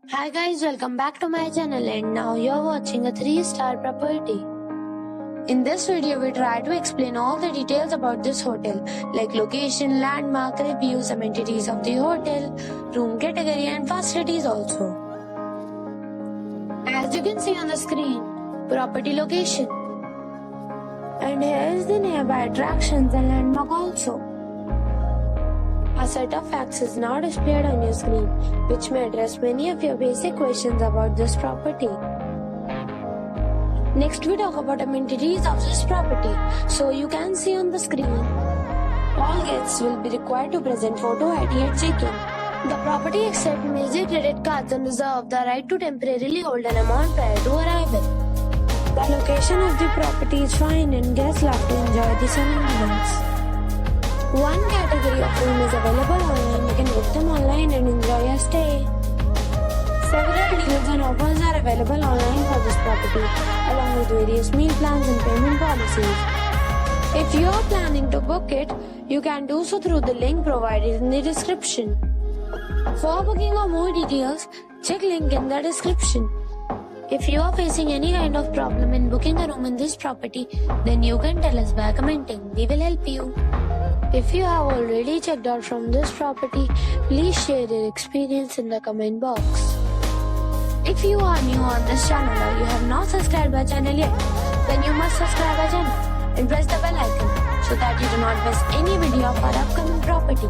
Hi guys, welcome back to my channel and now you're watching a 3-star property. In this video, we try to explain all the details about this hotel like location, landmark, reviews, amenities of the hotel, room category and facilities also. As you can see on the screen, property location. And here is the nearby attractions and landmark also. A set of facts is now displayed on your screen, which may address many of your basic questions about this property. Next, we talk about amenities of this property. So you can see on the screen, all guests will be required to present photo ID at check-in. The property accepts major credit cards and reserves the right to temporarily hold an amount prior to arrival. The location of the property is fine and guests love to enjoy the surroundings. One category of room is available online. You can book them online and enjoy your stay. Several deals and offers are available online for this property, along with various meal plans and payment policies. If you are planning to book it, you can do so through the link provided in the description. For booking or more details, check link in the description. If you are facing any kind of problem in booking a room in this property, then you can tell us by commenting. We will help you. If you have already checked out from this property, please share your experience in the comment box. If you are new on this channel or you have not subscribed our channel yet, then you must subscribe our channel and press the bell icon so that you do not miss any video of our upcoming property.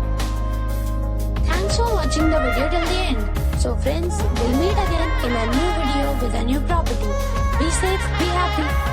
Thanks for watching the video till the end. So friends, we'll meet again in a new video with a new property. Be safe, be happy.